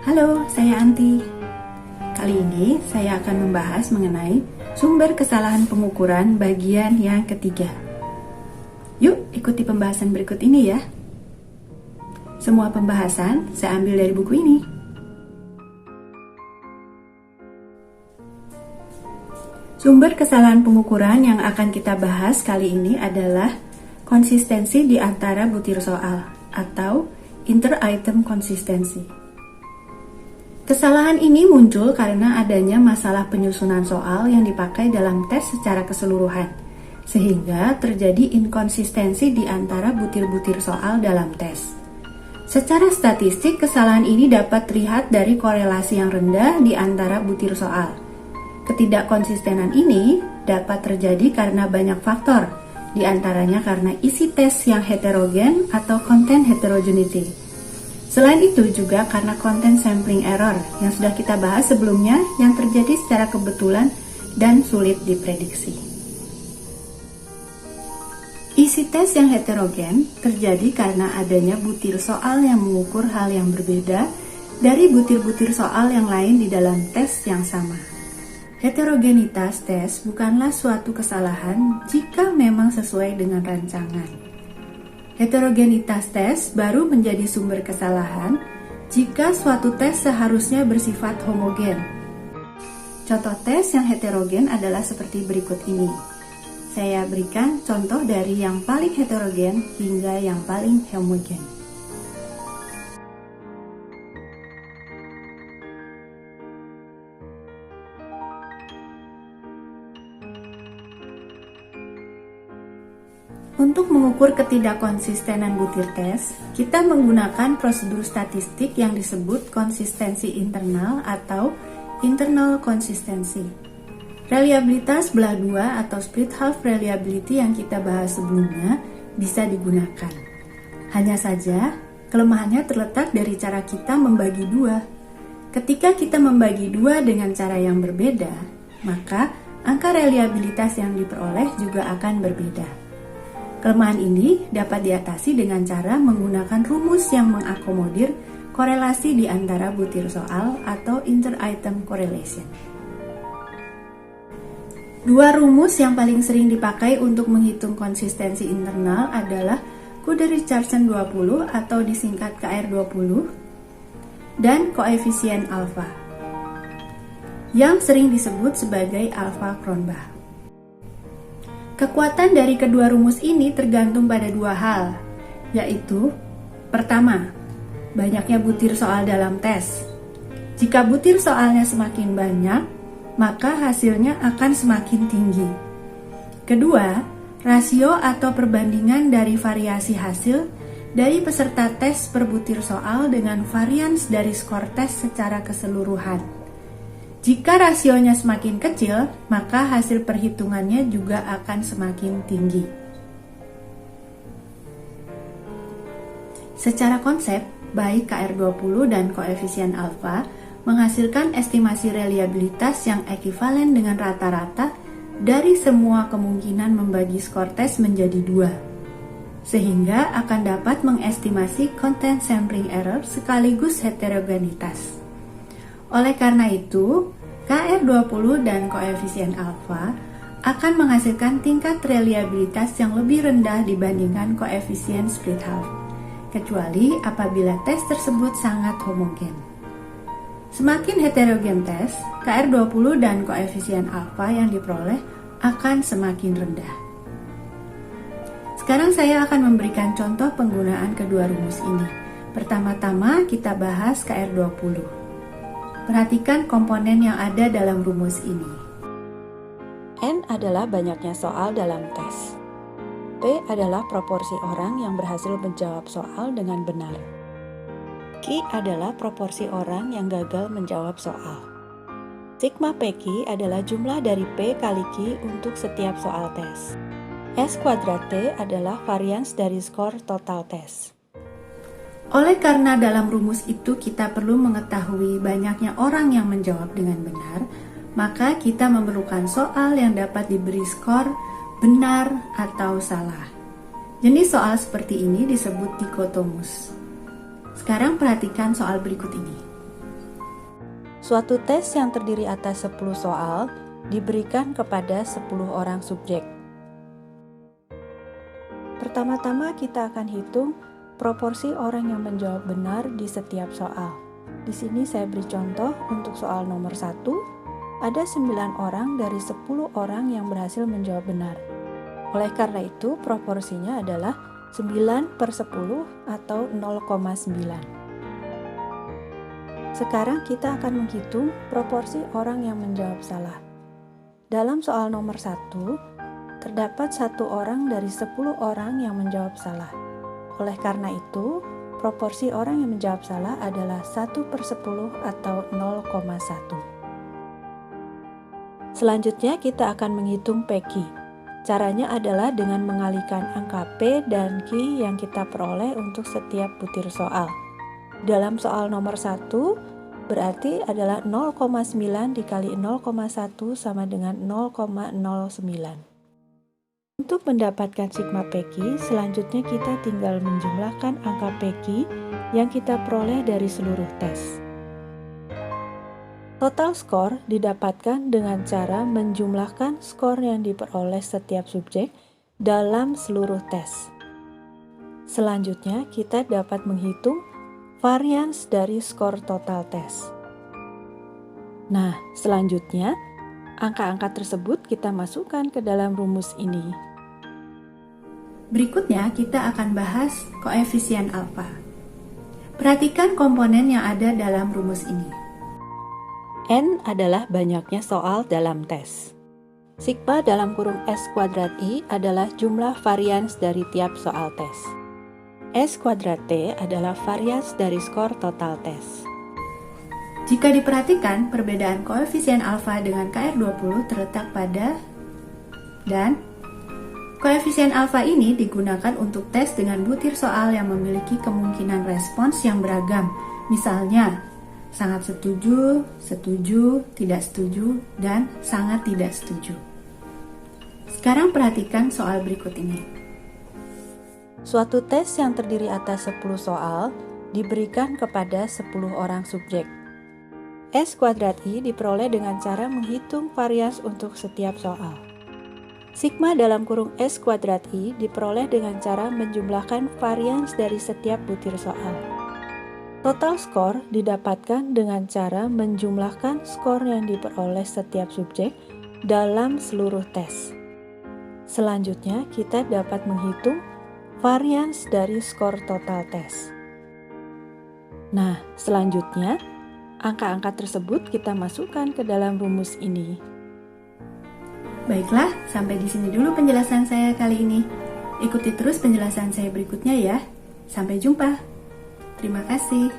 Halo, saya Anti. Kali ini saya akan membahas mengenai sumber kesalahan pengukuran bagian yang ketiga. Yuk, ikuti pembahasan berikut ini ya. Semua pembahasan saya ambil dari buku ini. Sumber kesalahan pengukuran yang akan kita bahas kali ini adalah konsistensi di antara butir soal atau inter-item konsistensi. Kesalahan ini muncul karena adanya masalah penyusunan soal yang dipakai dalam tes secara keseluruhan, sehingga terjadi inkonsistensi di antara butir-butir soal dalam tes. Secara statistik, kesalahan ini dapat terlihat dari korelasi yang rendah di antara butir soal. Ketidakkonsistenan ini dapat terjadi karena banyak faktor, di antaranya karena isi tes yang heterogen atau content heterogeneity. Selain itu juga karena content sampling error yang sudah kita bahas sebelumnya yang terjadi secara kebetulan dan sulit diprediksi. Isi tes yang heterogen terjadi karena adanya butir soal yang mengukur hal yang berbeda dari butir-butir soal yang lain di dalam tes yang sama. Heterogenitas tes bukanlah suatu kesalahan jika memang sesuai dengan rancangan. Heterogenitas tes baru menjadi sumber kesalahan jika suatu tes seharusnya bersifat homogen. Contoh tes yang heterogen adalah seperti berikut ini. Saya berikan contoh dari yang paling heterogen hingga yang paling homogen. Untuk mengukur ketidakkonsistenan butir tes, kita menggunakan prosedur statistik yang disebut konsistensi internal atau internal konsistensi. Reliabilitas belah dua atau split half reliability yang kita bahas sebelumnya bisa digunakan. Hanya saja, kelemahannya terletak dari cara kita membagi dua. Ketika kita membagi dua dengan cara yang berbeda, maka angka reliabilitas yang diperoleh juga akan berbeda. Kelemahan ini dapat diatasi dengan cara menggunakan rumus yang mengakomodir korelasi di antara butir soal atau inter-item correlation. Dua rumus yang paling sering dipakai untuk menghitung konsistensi internal adalah Coode-Richardson 20 atau disingkat KR20 dan koefisien alfa, yang sering disebut sebagai alfa Cronbach. Kekuatan dari kedua rumus ini tergantung pada dua hal, yaitu pertama, banyaknya butir soal dalam tes. Jika butir soalnya semakin banyak, maka hasilnya akan semakin tinggi. Kedua, rasio atau perbandingan dari variasi hasil dari peserta tes per butir soal dengan varians dari skor tes secara keseluruhan. Jika rasionya semakin kecil, maka hasil perhitungannya juga akan semakin tinggi. Secara konsep, baik KR20 dan koefisien alfa menghasilkan estimasi reliabilitas yang ekivalen dengan rata-rata dari semua kemungkinan membagi skor tes menjadi dua, sehingga akan dapat mengestimasi content sampling error sekaligus heterogenitas. Oleh karena itu, KR20 dan koefisien alfa akan menghasilkan tingkat reliabilitas yang lebih rendah dibandingkan koefisien split half, kecuali apabila tes tersebut sangat homogen. Semakin heterogen tes, KR20 dan koefisien alfa yang diperoleh akan semakin rendah. Sekarang saya akan memberikan contoh penggunaan kedua rumus ini. Pertama-tama kita bahas KR20. Perhatikan komponen yang ada dalam rumus ini. N adalah banyaknya soal dalam tes. P adalah proporsi orang yang berhasil menjawab soal dengan benar. Q adalah proporsi orang yang gagal menjawab soal. Sigma PQ adalah jumlah dari P kali Q untuk setiap soal tes. S kuadrat T adalah varians dari skor total tes. Oleh karena dalam rumus itu kita perlu mengetahui banyaknya orang yang menjawab dengan benar, maka kita memerlukan soal yang dapat diberi skor benar atau salah. Jenis soal seperti ini disebut dikotomus. Sekarang perhatikan soal berikut ini. Suatu tes yang terdiri atas 10 soal diberikan kepada 10 orang subjek. Pertama-tama kita akan hitung proporsi orang yang menjawab benar di setiap soal. Di sini saya beri contoh untuk soal nomor 1, ada 9 orang dari 10 orang yang berhasil menjawab benar. Oleh karena itu, proporsinya adalah 9/10 atau 0,9. Sekarang kita akan menghitung proporsi orang yang menjawab salah. Dalam soal nomor 1, terdapat 1 orang dari 10 orang yang menjawab salah. Oleh karena itu, proporsi orang yang menjawab salah adalah 1/10 atau 0,1. Selanjutnya kita akan menghitung PQ. Caranya adalah dengan mengalihkan angka P dan Q yang kita peroleh untuk setiap butir soal. Dalam soal nomor 1, berarti adalah 0,9 dikali 0,1 sama dengan 0,09. Untuk mendapatkan sigma PQ, selanjutnya kita tinggal menjumlahkan angka PQ yang kita peroleh dari seluruh tes. Total skor didapatkan dengan cara menjumlahkan skor yang diperoleh setiap subjek dalam seluruh tes. Selanjutnya, kita dapat menghitung varians dari skor total tes. Nah, selanjutnya, angka-angka tersebut kita masukkan ke dalam rumus ini. Berikutnya, kita akan bahas koefisien alfa. Perhatikan komponen yang ada dalam rumus ini. N adalah banyaknya soal dalam tes. Sigma dalam kurung S kuadrat I adalah jumlah varians dari tiap soal tes. S kuadrat T adalah varians dari skor total tes. Jika diperhatikan, perbedaan koefisien alfa dengan KR20 terletak pada dan koefisien alfa ini digunakan untuk tes dengan butir soal yang memiliki kemungkinan respons yang beragam. Misalnya, sangat setuju, setuju, tidak setuju, dan sangat tidak setuju. Sekarang perhatikan soal berikut ini. Suatu tes yang terdiri atas 10 soal diberikan kepada 10 orang subjek. S kuadrat I diperoleh dengan cara menghitung varians untuk setiap soal. Sigma dalam kurung S kuadrat I diperoleh dengan cara menjumlahkan varians dari setiap butir soal. Total skor didapatkan dengan cara menjumlahkan skor yang diperoleh setiap subjek dalam seluruh tes. Selanjutnya, kita dapat menghitung varians dari skor total tes. Nah, selanjutnya, angka-angka tersebut kita masukkan ke dalam rumus ini. Baiklah, sampai di sini dulu penjelasan saya kali ini. Ikuti terus penjelasan saya berikutnya ya. Sampai jumpa. Terima kasih.